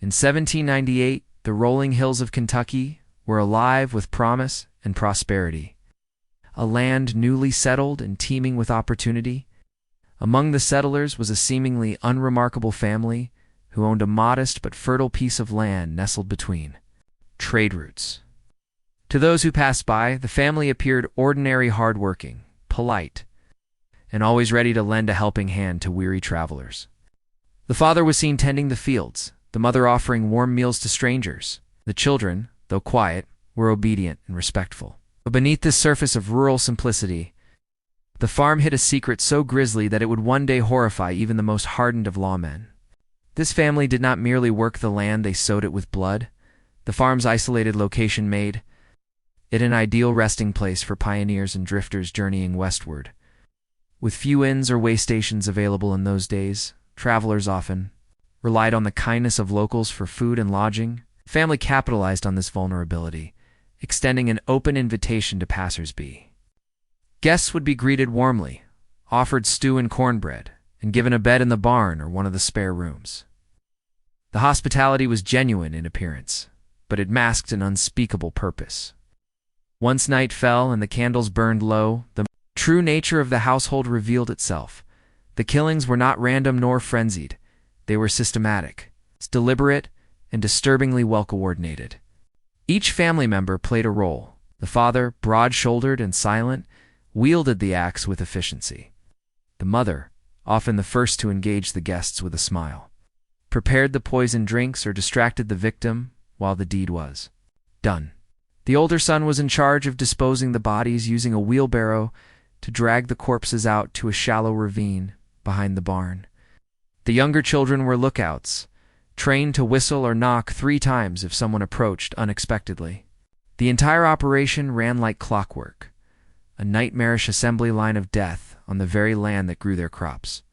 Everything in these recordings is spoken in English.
In 1798, the rolling hills of Kentucky were alive with promise and prosperity. A land newly settled and teeming with opportunity. Among the settlers was a seemingly unremarkable family who owned a modest but fertile piece of land nestled between trade routes. To those who passed by, the family appeared ordinary, hard-working, polite, and always ready to lend a helping hand to weary travelers. The father was seen tending the fields, the mother offering warm meals to strangers. The children, though quiet, were obedient and respectful. But beneath this surface of rural simplicity, the farm hid a secret so grisly that it would one day horrify even the most hardened of lawmen. This family did not merely work the land, they sowed it with blood. The farm's isolated location made it an ideal resting place for pioneers and drifters journeying westward. With few inns or way stations available in those days, travelers often relied on the kindness of locals for food and lodging. The family capitalized on this vulnerability, extending an open invitation to passers-by. Guests would be greeted warmly, offered stew and cornbread, and given a bed in the barn or one of the spare rooms. The hospitality was genuine in appearance, but it masked an unspeakable purpose. Once night fell and the candles burned low, the true nature of the household revealed itself. The killings were not random nor frenzied. They were systematic, deliberate, and disturbingly well-coordinated. Each family member played a role. The father, broad-shouldered and silent, wielded the axe with efficiency. The mother, often the first to engage the guests with a smile, prepared the poisoned drinks or distracted the victim while the deed was done. The older son was in charge of disposing the bodies, using a wheelbarrow to drag the corpses out to a shallow ravine behind the barn. The younger children were lookouts, trained to whistle or knock 3 times if someone approached unexpectedly. The entire operation ran like clockwork, a nightmarish assembly line of death on the very land that grew their crops.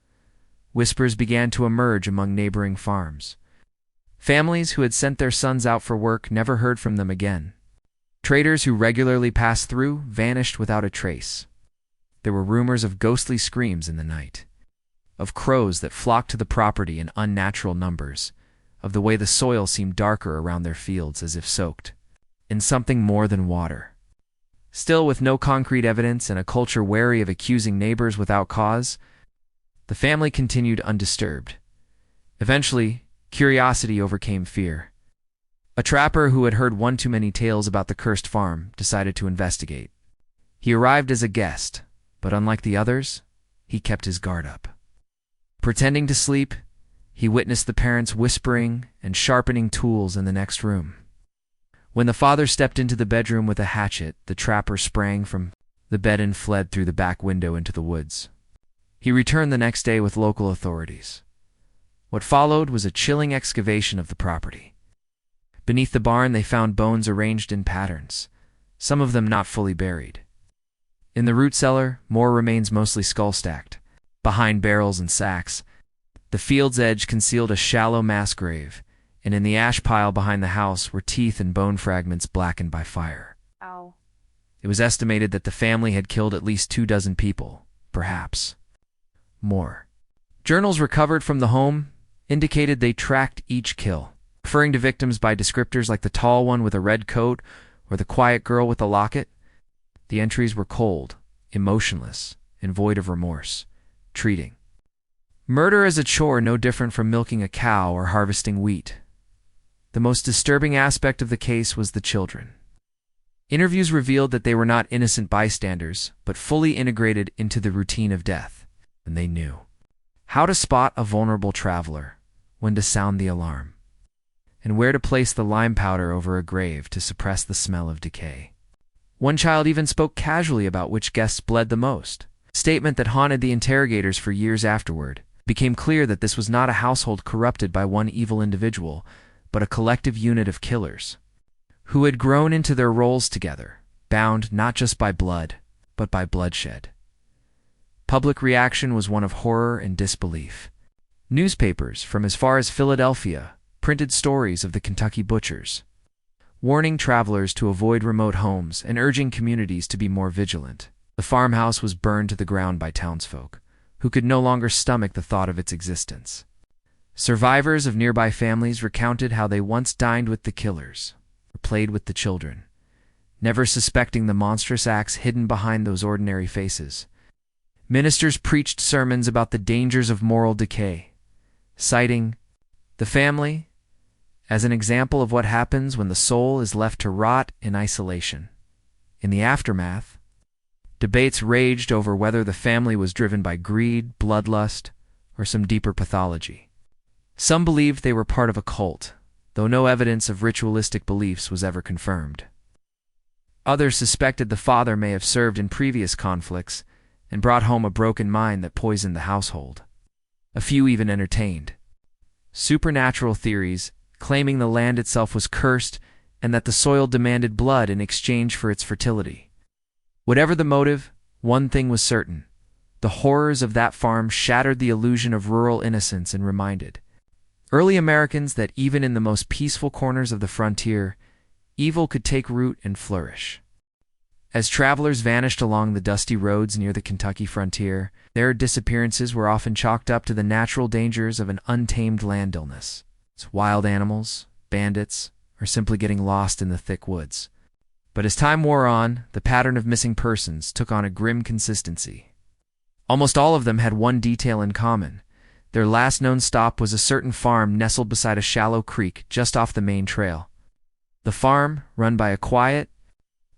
Whispers began to emerge among neighboring farms. Families who had sent their sons out for work never heard from them again. Traders who regularly passed through vanished without a trace. There were rumors of ghostly screams in the night, of crows that flocked to the property in unnatural numbers, of the way the soil seemed darker around their fields as if soaked in something more than water. Still, with no concrete evidence and a culture wary of accusing neighbors without cause, the family continued undisturbed. Eventually, curiosity overcame fear. A trapper who had heard one too many tales about the cursed farm decided to investigate. He arrived as a guest, but unlike the others, he kept his guard up. Pretending to sleep, he witnessed the parents whispering and sharpening tools in the next room. When the father stepped into the bedroom with a hatchet, the trapper sprang from the bed and fled through the back window into the woods. He returned the next day with local authorities. What followed was a chilling excavation of the property. Beneath the barn, they found bones arranged in patterns, some of them not fully buried. In the root cellar, more remains mostly skull-stacked. Behind barrels and sacks, the field's edge concealed a shallow mass grave, and in the ash pile behind the house were teeth and bone fragments blackened by fire. Ow. It was estimated that the family had killed at least 24 people, perhaps more. Journals recovered from the home indicated they tracked each kill, referring to victims by descriptors like the tall one with a red coat or the quiet girl with a locket. The entries were cold, emotionless, and void of remorse, treating murder as a chore no different from milking a cow or harvesting wheat. The most disturbing aspect of the case was the children. Interviews revealed that they were not innocent bystanders, but fully integrated into the routine of death, and they knew how to spot a vulnerable traveler, when to sound the alarm, and where to place the lime powder over a grave to suppress the smell of decay. One child even spoke casually about which guests bled the most, a statement that haunted the interrogators for years afterward. It became clear that this was not a household corrupted by one evil individual, but a collective unit of killers, who had grown into their roles together, bound not just by blood, but by bloodshed. Public reaction was one of horror and disbelief. Newspapers from as far as Philadelphia printed stories of the Kentucky butchers, warning travelers to avoid remote homes and urging communities to be more vigilant. The farmhouse was burned to the ground by townsfolk, who could no longer stomach the thought of its existence. Survivors of nearby families recounted how they once dined with the killers or played with the children, never suspecting the monstrous acts hidden behind those ordinary faces. Ministers preached sermons about the dangers of moral decay, citing the family as an example of what happens when the soul is left to rot in isolation. In the aftermath, debates raged over whether the family was driven by greed, bloodlust, or some deeper pathology. Some believed they were part of a cult, though no evidence of ritualistic beliefs was ever confirmed. Others suspected the father may have served in previous conflicts and brought home a broken mind that poisoned the household. A few even entertained supernatural theories, claiming the land itself was cursed and that the soil demanded blood in exchange for its fertility. Whatever the motive, one thing was certain: the horrors of that farm shattered the illusion of rural innocence and reminded early Americans that even in the most peaceful corners of the frontier, evil could take root and flourish. As travelers vanished along the dusty roads near the Kentucky frontier, their disappearances were often chalked up to the natural dangers of an untamed land illness. Wild animals, bandits, or simply getting lost in the thick woods. But as time wore on, the pattern of missing persons took on a grim consistency. Almost all of them had one detail in common. Their last known stop was a certain farm nestled beside a shallow creek just off the main trail. The farm, run by a quiet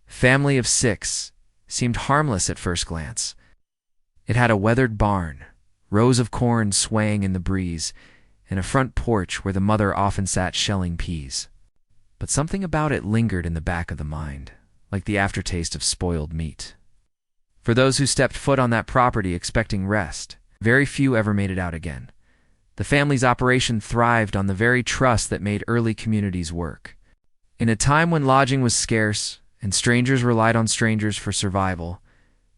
family of 6, seemed harmless at first glance. It had a weathered barn, rows of corn swaying in the breeze, and a front porch where the mother often sat shelling peas. But something about it lingered in the back of the mind, like the aftertaste of spoiled meat. For those who stepped foot on that property expecting rest, very few ever made it out again. The family's operation thrived on the very trust that made early communities work. In a time when lodging was scarce and strangers relied on strangers for survival,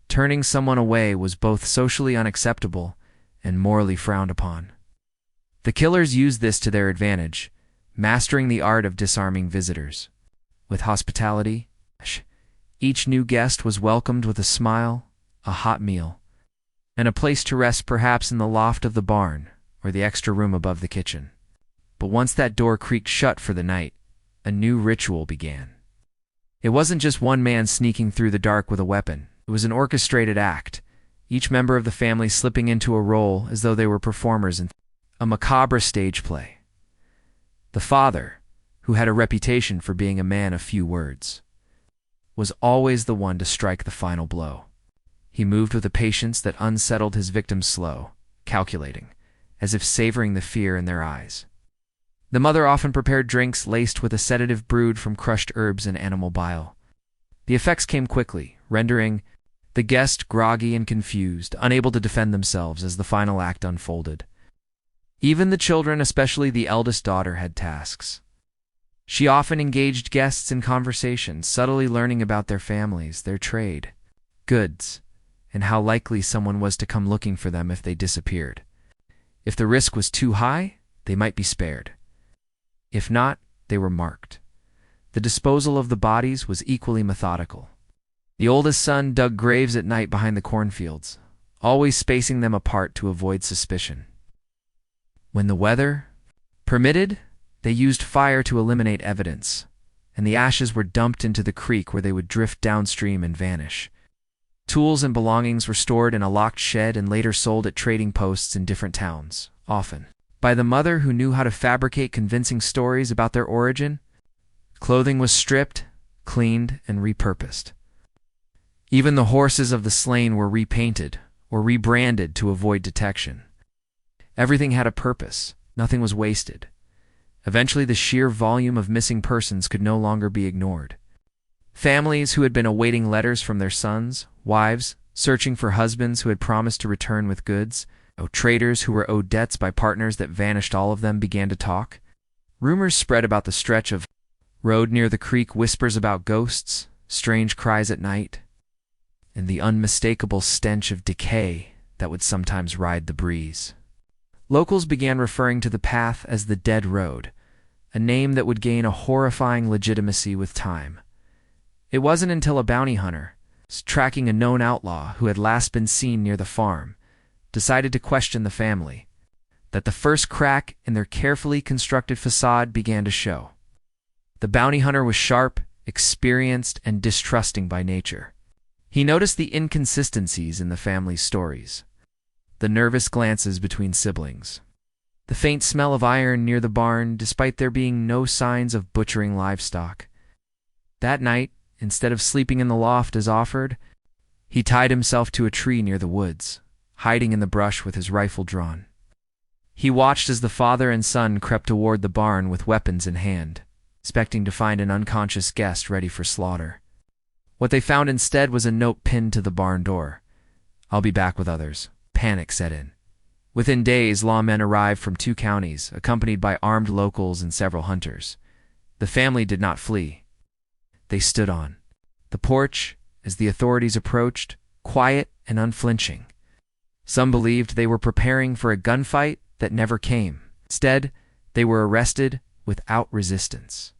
turning someone away was both socially unacceptable and morally frowned upon. The killers used this to their advantage, mastering the art of disarming visitors. With hospitality, each new guest was welcomed with a smile, a hot meal, and a place to rest, perhaps in the loft of the barn or the extra room above the kitchen. But once that door creaked shut for the night, a new ritual began. It wasn't just one man sneaking through the dark with a weapon. It was an orchestrated act, each member of the family slipping into a role as though they were performers in a macabre stage play. The father, who had a reputation for being a man of few words, was always the one to strike the final blow. He moved with a patience that unsettled his victims, slow, calculating, as if savoring the fear in their eyes. The mother often prepared drinks laced with a sedative brewed from crushed herbs and animal bile. The effects came quickly, rendering the guest groggy and confused, unable to defend themselves as the final act unfolded. Even the children, especially the eldest daughter, had tasks. She often engaged guests in conversation, subtly learning about their families, their trade, goods, and how likely someone was to come looking for them if they disappeared. If the risk was too high, they might be spared. If not, they were marked. The disposal of the bodies was equally methodical. The oldest son dug graves at night behind the cornfields, always spacing them apart to avoid suspicion. When the weather permitted, they used fire to eliminate evidence, and the ashes were dumped into the creek where they would drift downstream and vanish. Tools and belongings were stored in a locked shed and later sold at trading posts in different towns, often by the mother who knew how to fabricate convincing stories about their origin. Clothing was stripped, cleaned, and repurposed. Even the horses of the slain were repainted or rebranded to avoid detection. Everything had a purpose. Nothing was wasted. Eventually, the sheer volume of missing persons could no longer be ignored. Families who had been awaiting letters from their sons, wives, searching for husbands who had promised to return with goods, traders who were owed debts by partners that vanished, all of them began to talk. Rumors spread about the stretch of road near the creek, whispers about ghosts, strange cries at night, and the unmistakable stench of decay that would sometimes ride the breeze. Locals began referring to the path as the Dead Road, a name that would gain a horrifying legitimacy with time. It wasn't until a bounty hunter, tracking a known outlaw who had last been seen near the farm, decided to question the family, that the first crack in their carefully constructed facade began to show. The bounty hunter was sharp, experienced, and distrusting by nature. He noticed the inconsistencies in the family's stories, the nervous glances between siblings, the faint smell of iron near the barn despite there being no signs of butchering livestock. That night, instead of sleeping in the loft as offered, he tied himself to a tree near the woods, hiding in the brush with his rifle drawn. He watched as the father and son crept toward the barn with weapons in hand, expecting to find an unconscious guest ready for slaughter. What they found instead was a note pinned to the barn door. "I'll be back with others." Panic set in. Within days, lawmen arrived from 2 counties, accompanied by armed locals and several hunters. The family did not flee. They stood on the porch as the authorities approached, quiet and unflinching. Some believed they were preparing for a gunfight that never came. Instead, they were arrested without resistance.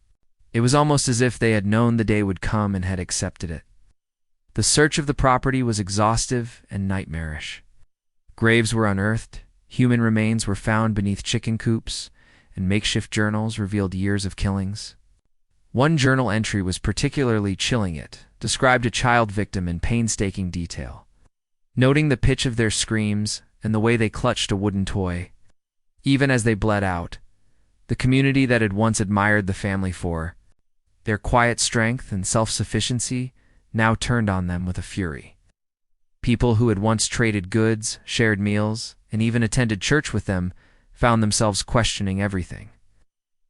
It was almost as if they had known the day would come and had accepted it. The search of the property was exhaustive and nightmarish. Graves were unearthed, human remains were found beneath chicken coops, and makeshift journals revealed years of killings. One journal entry was particularly chilling. It described a child victim in painstaking detail, noting the pitch of their screams and the way they clutched a wooden toy. Even as they bled out, the community that had once admired the family for their quiet strength and self-sufficiency now turned on them with a fury. People who had once traded goods, shared meals, and even attended church with them found themselves questioning everything.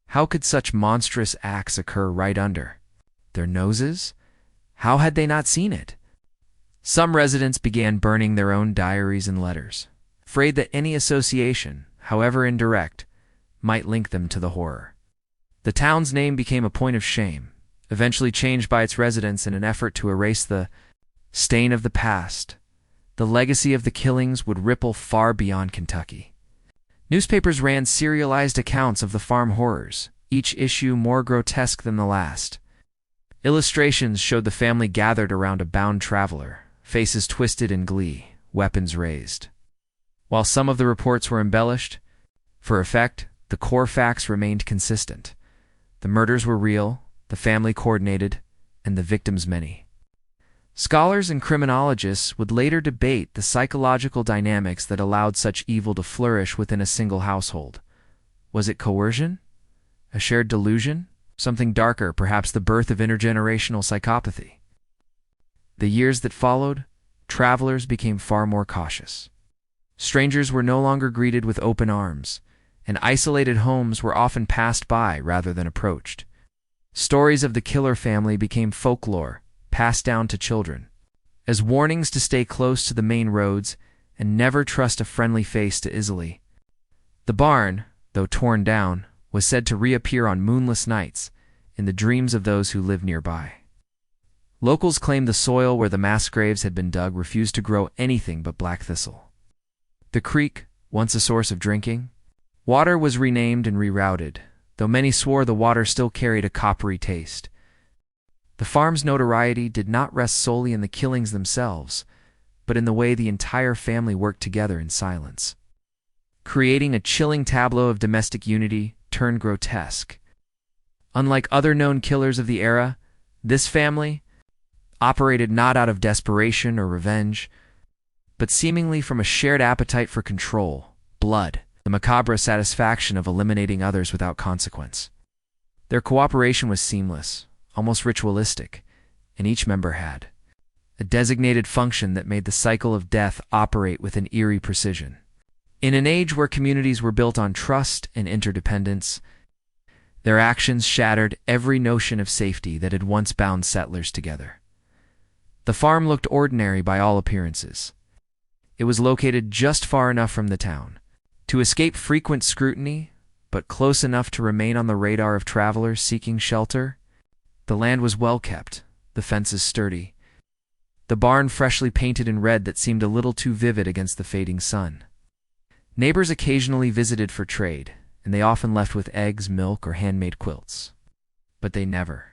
How could such monstrous acts occur right under their noses? How had they not seen it? Some residents began burning their own diaries and letters, afraid that any association, however indirect, might link them to the horror. The town's name became a point of shame, eventually changed by its residents in an effort to erase the stain of the past. The legacy of the killings would ripple far beyond Kentucky. Newspapers ran serialized accounts of the farm horrors, each issue more grotesque than the last. Illustrations showed the family gathered around a bound traveler, faces twisted in glee, weapons raised. While some of the reports were embellished, for effect, the core facts remained consistent. The murders were real, the family coordinated, and the victims many. Scholars and criminologists would later debate the psychological dynamics that allowed such evil to flourish within a single household. Was it coercion? A shared delusion? Something darker, perhaps the birth of intergenerational psychopathy? The years that followed, travelers became far more cautious. Strangers were no longer greeted with open arms, and isolated homes were often passed by rather than approached. Stories of the killer family became folklore, passed down to children, as warnings to stay close to the main roads and never trust a friendly face too easily. The barn, though torn down, was said to reappear on moonless nights in the dreams of those who lived nearby. Locals claimed the soil where the mass graves had been dug refused to grow anything but black thistle. The creek, once a source of drinking water, was renamed and rerouted, though many swore the water still carried a coppery taste. The farm's notoriety did not rest solely in the killings themselves, but in the way the entire family worked together in silence, creating a chilling tableau of domestic unity turned grotesque. Unlike other known killers of the era, this family operated not out of desperation or revenge, but seemingly from a shared appetite for control, blood, the macabre satisfaction of eliminating others without consequence. Their cooperation was seamless, almost ritualistic, and each member had a designated function that made the cycle of death operate with an eerie precision. In an age where communities were built on trust and interdependence, their actions shattered every notion of safety that had once bound settlers together. The farm looked ordinary by all appearances. It was located just far enough from the town to escape frequent scrutiny, but close enough to remain on the radar of travelers seeking shelter. The land was well kept, the fences sturdy, the barn freshly painted in red that seemed a little too vivid against the fading sun. Neighbors occasionally visited for trade, and they often left with eggs, milk, or handmade quilts. But they never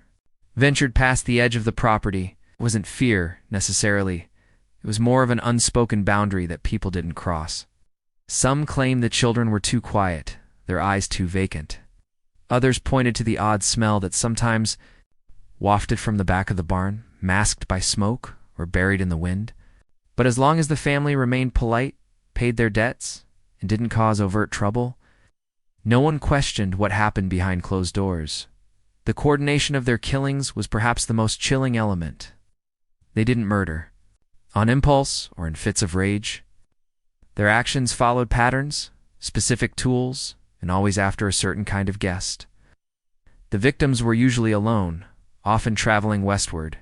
ventured past the edge of the property. It wasn't fear, necessarily. It was more of an unspoken boundary that people didn't cross. Some claimed the children were too quiet, their eyes too vacant. Others pointed to the odd smell that sometimes wafted from the back of the barn, masked by smoke or buried in the wind. But as long as the family remained polite, paid their debts, and didn't cause overt trouble, no one questioned what happened behind closed doors. The coordination of their killings was perhaps the most chilling element. They didn't murder on impulse or in fits of rage. Their actions followed patterns, specific tools, and always after a certain kind of guest. The victims were usually alone, often traveling westward,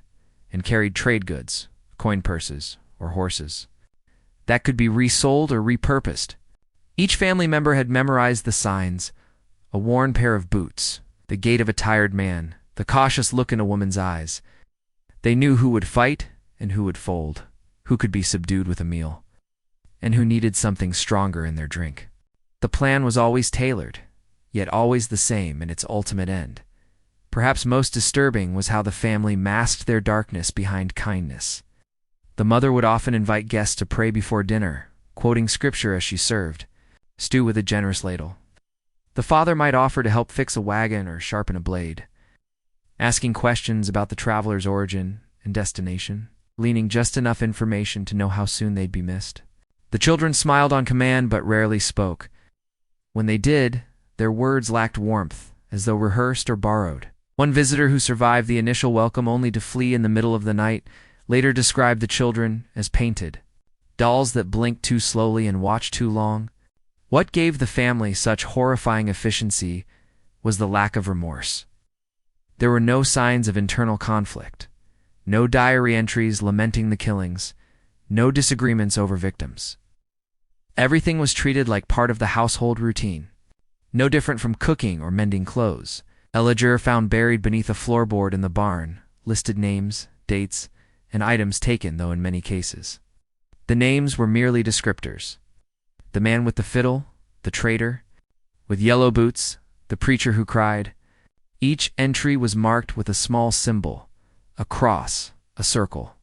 and carried trade goods, coin purses, or horses that could be resold or repurposed. Each family member had memorized the signs: a worn pair of boots, the gait of a tired man, the cautious look in a woman's eyes. They knew who would fight and who would fold, who could be subdued with a meal, and who needed something stronger in their drink. The plan was always tailored, yet always the same in its ultimate end. Perhaps most disturbing was how the family masked their darkness behind kindness. The mother would often invite guests to pray before dinner, quoting scripture as she served stew with a generous ladle. The father might offer to help fix a wagon or sharpen a blade, asking questions about the traveler's origin and destination, leaning just enough information to know how soon they'd be missed. The children smiled on command but rarely spoke. When they did, their words lacked warmth, as though rehearsed or borrowed. One visitor who survived the initial welcome only to flee in the middle of the night later described the children as painted dolls that blinked too slowly and watched too long. What gave the family such horrifying efficiency was the lack of remorse. There were no signs of internal conflict, no diary entries lamenting the killings, no disagreements over victims. Everything was treated like part of the household routine, no different from cooking or mending clothes. A ledger found buried beneath a floorboard in the barn listed names, dates, and items taken, though in many cases the names were merely descriptors. The man with the fiddle, the traitor, with yellow boots, the preacher who cried. Each entry was marked with a small symbol, a cross, a circle.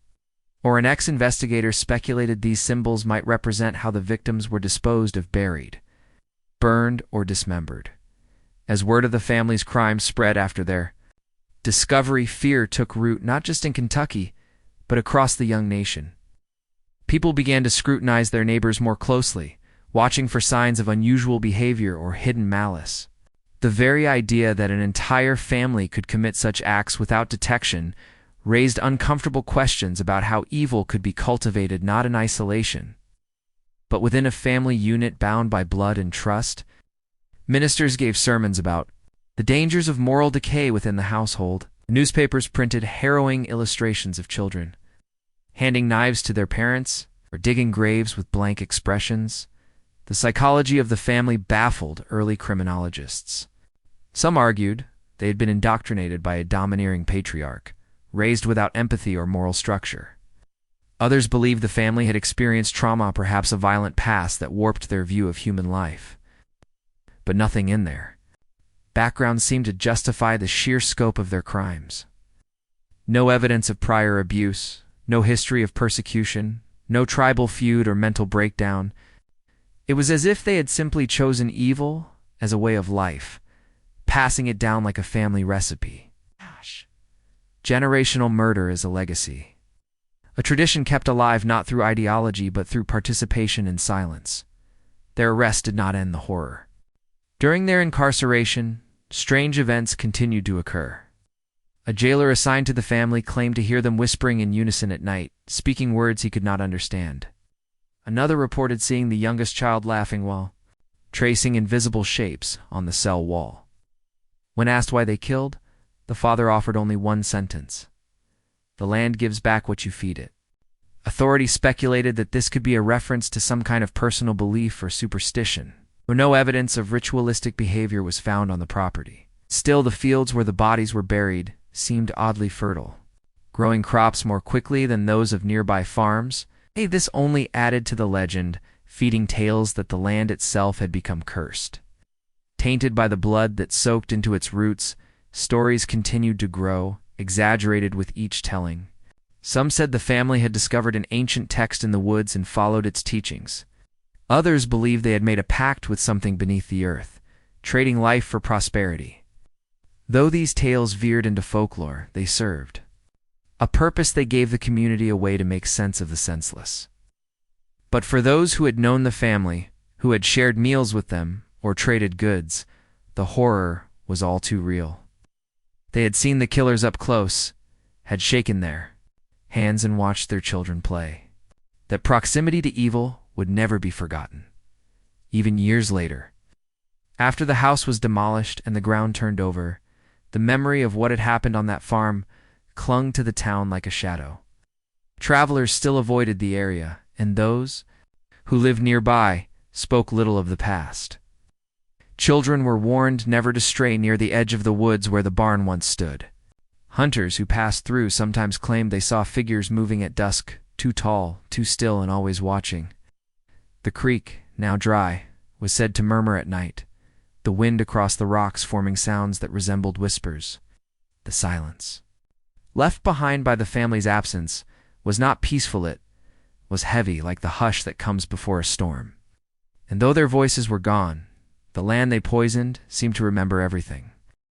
Or an ex-investigator speculated these symbols might represent how the victims were disposed of, buried, burned, or dismembered. As word of the family's crimes spread after their discovery, fear took root not just in Kentucky, but across the young nation. People began to scrutinize their neighbors more closely, watching for signs of unusual behavior or hidden malice. The very idea that an entire family could commit such acts without detection raised uncomfortable questions about how evil could be cultivated not in isolation, but within a family unit bound by blood and trust. Ministers gave sermons about the dangers of moral decay within the household. Newspapers printed harrowing illustrations of children handing knives to their parents or digging graves with blank expressions. The psychology of the family baffled early criminologists. Some argued they had been indoctrinated by a domineering patriarch, raised without empathy or moral structure. Others believed the family had experienced trauma, perhaps a violent past that warped their view of human life. But nothing in their background seemed to justify the sheer scope of their crimes. No evidence of prior abuse, no history of persecution, no tribal feud or mental breakdown. It was as if they had simply chosen evil as a way of life, passing it down like a family recipe. Gosh. Generational murder is a legacy. A tradition kept alive not through ideology but through participation in silence. Their arrest did not end the horror. During their incarceration, strange events continued to occur. A jailer assigned to the family claimed to hear them whispering in unison at night, speaking words he could not understand. Another reported seeing the youngest child laughing while tracing invisible shapes on the cell wall. When asked why they killed, the father offered only one sentence: "The land gives back what you feed it." Authorities speculated that this could be a reference to some kind of personal belief or superstition, though no evidence of ritualistic behavior was found on the property. Still, the fields where the bodies were buried seemed oddly fertile, growing crops more quickly than those of nearby farms. This only added to the legend, feeding tales that the land itself had become cursed. Tainted by the blood that soaked into its roots, stories continued to grow, exaggerated with each telling. Some said the family had discovered an ancient text in the woods and followed its teachings. Others believed they had made a pact with something beneath the earth, trading life for prosperity. Though these tales veered into folklore, they served a purpose. They gave the community a way to make sense of the senseless. But for those who had known the family, who had shared meals with them or traded goods, the horror was all too real. They had seen the killers up close, had shaken their hands and watched their children play. That proximity to evil would never be forgotten, even years later. After the house was demolished and the ground turned over, the memory of what had happened on that farm clung to the town like a shadow. Travelers still avoided the area, and those who lived nearby spoke little of the past. Children were warned never to stray near the edge of the woods where the barn once stood. Hunters who passed through sometimes claimed they saw figures moving at dusk, too tall, too still, and always watching. The creek, now dry, was said to murmur at night, the wind across the rocks forming sounds that resembled whispers. The silence, left behind by the family's absence, was not peaceful. It was heavy, like the hush that comes before a storm. And though their voices were gone, the land they poisoned seemed to remember everything.